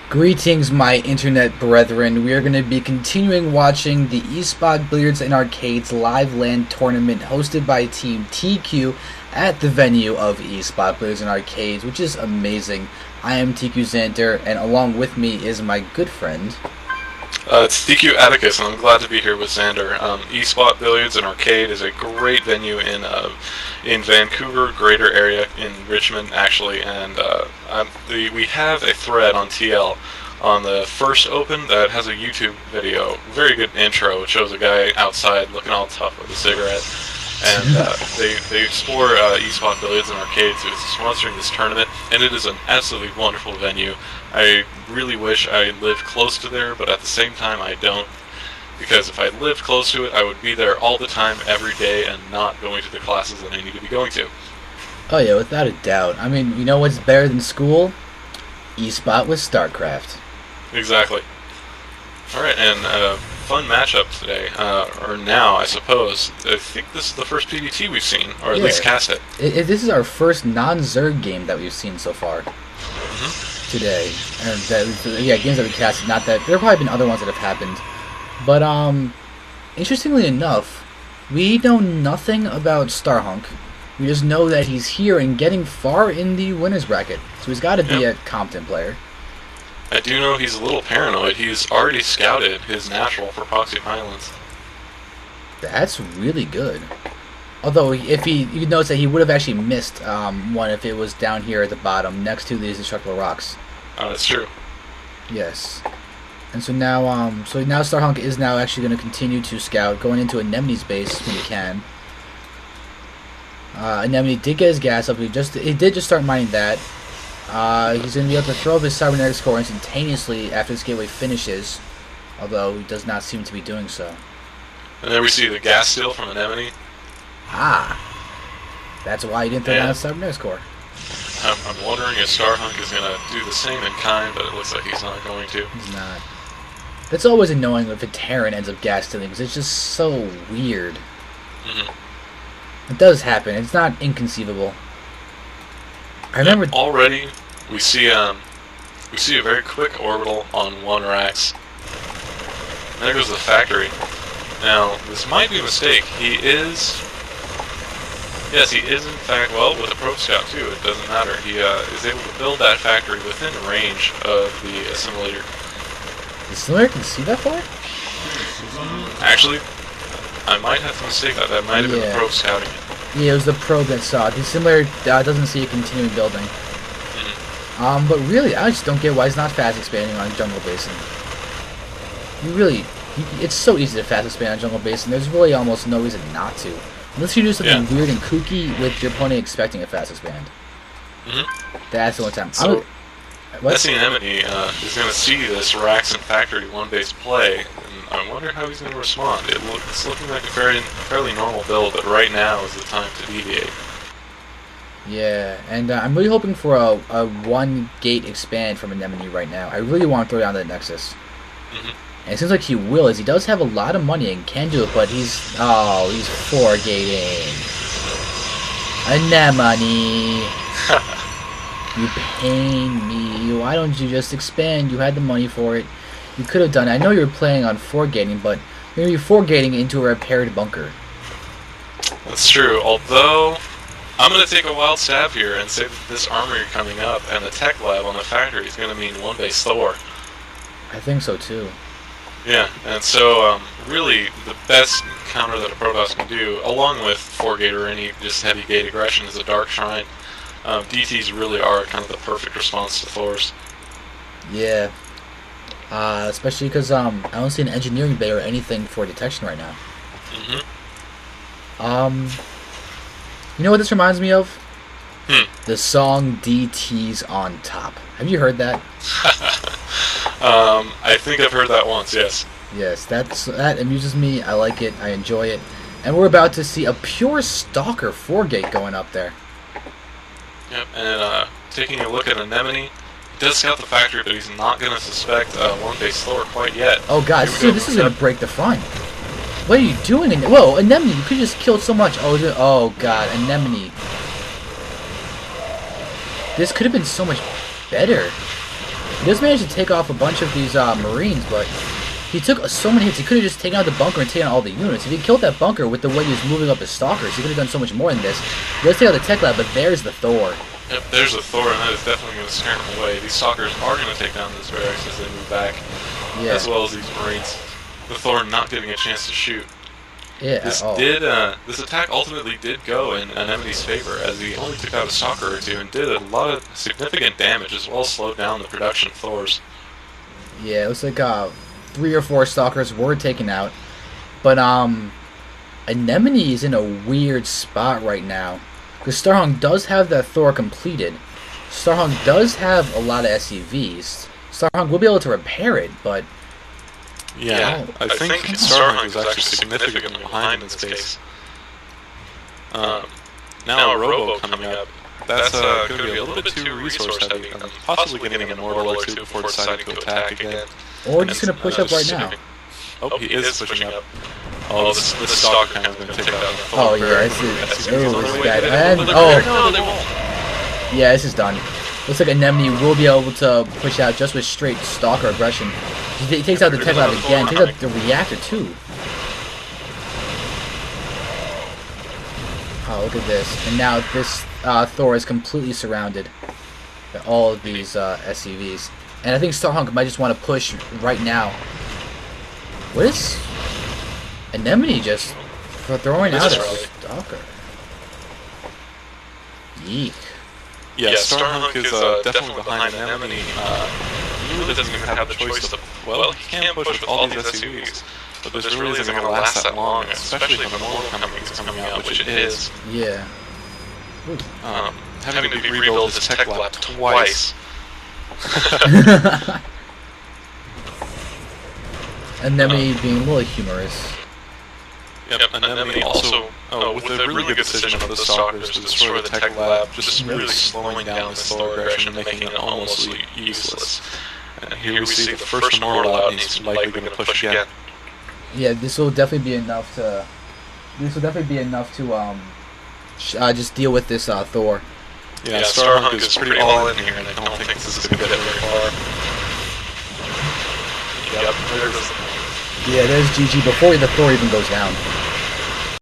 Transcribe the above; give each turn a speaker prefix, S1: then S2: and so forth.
S1: Greetings, my internet brethren. We are going to be continuing watching the eSpot Billiards and Arcades live LAN tournament hosted by Team TQ at the venue of eSpot Billiards and Arcades, which is amazing. I am tQzander, and along with me is my good friend.
S2: It's tQAtticus, and I'm glad to be here with Xander. eSpot Billiards and Arcade is a great venue in Vancouver, greater area, in Richmond, actually, and we have a thread on TL on the first open that has a YouTube video. Very good intro. It shows a guy outside looking all tough with a cigarette. And they explore eSpot Billiards and Arcades, who is sponsoring this tournament, and it is an absolutely wonderful venue. I really wish I lived close to there, but at the same time I don't, because if I lived close to it, I would be there all the time, every day, and not going to the classes that I need to be going to.
S1: Oh yeah, without a doubt. I mean, you know what's better than school? eSpot with StarCraft.
S2: Exactly. Alright, and fun matchup today, or now, I suppose. I think this is the first PBT we've seen, or at least cast it.
S1: This is our first non-Zerg game that we've seen so far today. And games that we casted, not that... There have probably been other ones that have happened. But, interestingly enough, we know nothing about Starhunk. We just know that he's here and getting far in the winner's bracket. So he's got to be a competent player.
S2: I do know he's a little paranoid. He's already scouted his natural for Proxy Highlands.
S1: That's really good. Although, if you notice that he would have actually missed one if it was down here at the bottom, next to these destructible rocks.
S2: Oh, that's true.
S1: Yes. And so now Starhunk is now actually going to continue to scout, going into Anemone's base when he can. Anemone did get his gas up. He did just start mining that. He's going to be able to throw up his cybernetics core instantaneously after this gateway finishes, although he does not seem to be doing so.
S2: And then we see the gas steal from Anemone.
S1: That's why he didn't throw down his cybernetics core.
S2: I'm wondering if Starhunk is going to do the same in kind, but it looks like he's not going to.
S1: He's not. That's always annoying if a Terran ends up gas stealing, because it's just so weird. It does happen. It's not inconceivable. I remember
S2: already we see a very quick orbital on one Rax. And there goes the factory. Now this might be a mistake. He is in fact, well, with a probe scout too. It doesn't matter. He is able to build that factory within range of the assimilator.
S1: The assimilator can see that far?
S2: Actually, I might have to mistake that. That might have been the probe scouting it.
S1: Yeah, it was the probe that saw it. The assimilator doesn't see it continuing building. But really, I just don't get why he's not fast expanding on Jungle Basin. It's so easy to fast expand on Jungle Basin. There's really almost no reason not to. Unless you do something weird and kooky with your opponent expecting a fast expand. That's the only time.
S2: So, SCAnemone is going to see this Rax and Factory one-base play, and I wonder how he's going to respond. It's looking like a fairly normal build, but right now is the time to deviate.
S1: Yeah, and I'm really hoping for a one-gate expand from Anemone right now. I really want to throw down that Nexus. And it seems like he will, as he does have a lot of money and can do it, but he's 4-gating. Anemone. You pain me. Why don't you just expand? You had the money for it. You could have done it. I know you were planning on 4-gating, but you're going to be 4-gating into a repaired bunker.
S2: That's true, although I'm going to take a wild stab here and say that this armory coming up and the tech lab on the factory is going to mean one-base Thor.
S1: I think so, too.
S2: Yeah, and so really the best counter that a Protoss can do, along with 4-gate or any just heavy gate aggression, is a Dark Shrine. DTs really are kind of the perfect response to Thors. Yeah.
S1: Especially because I don't see an engineering bay or anything for detection right now. You know what this reminds me of? The song DT's on Top. Have you heard that?
S2: I think I've heard that once, yes.
S1: Yes, that amuses me. I like it. I enjoy it. And we're about to see a pure Stalker 4-gate going up there.
S2: Yep, and taking a look at Anemone, he does scout the factory, but he's not going to suspect one-base Thor quite yet.
S1: Oh god, this is going to break the front. What are you doing? Whoa, Anemone, you could just killed so much. Oh god, Anemone. This could have been so much better. He does manage to take off a bunch of these Marines, but he took so many hits. He could have just taken out the bunker and taken out all the units. If he killed that bunker with the way he was moving up his stalkers, he could have done so much more than this. He does take out the tech lab, but there's the Thor.
S2: Yep, there's the Thor, and that is definitely going to scare him away. These stalkers are going to take down this barracks as they move back, as well as these Marines. The Thor not getting a chance to shoot.
S1: Yeah,
S2: this attack ultimately did go in Anemone's favor, as he only took out a stalker or two and did a lot of significant damage, as well as slowed down the production of Thors.
S1: Yeah, it was like 3 or 4 stalkers were taken out, but Anemone is in a weird spot right now, because Starhunk does have that Thor completed. Starhunk does have a lot of SCVs. Starhunk will be able to repair it, but
S2: yeah, I think Starhunk is actually significantly behind in this case. Now a Robo coming up. That's going to be a little bit too resource heavy. Possibly getting an Immortal or two before deciding to attack again.
S1: Or just going to push up right now.
S2: Oh, he is pushing up. Oh, this Stalker kind of going to take out the Thor.
S1: Oh, yeah, this is bad. And, yeah, this is done. Looks like Anemone will be able to push out just with straight Stalker aggression. He takes out the tech lab again, takes out the reactor too. Oh, look at this. And now this Thor is completely surrounded by all of these SCVs. And I think Starhunk might just want to push right now. What is Anemone just throwing out a Stalker? Yeek.
S2: Yeah, Starhunk is definitely behind Anemone. He really doesn't even have the choice to... Well, he can push with all these SCVs, but this really isn't going to last that long, especially when the Immortal is coming out, which it is.
S1: Yeah.
S2: Having to rebuild his tech lab twice.
S1: Anemone being a little humorous.
S2: Yep, Anemone also, with a really good decision of the Stalkers to destroy the tech lab, just really slowing down the Thor aggression and making it almost useless. And here we see the first Immortal out, and he's likely going to push again.
S1: Yeah, this will definitely be enough to... just deal with this Thor.
S2: Yeah, Starhunk is pretty all in here, and I don't think this is going to get very far. Yep, there's...
S1: Yeah, there's GG before the Thor even goes down.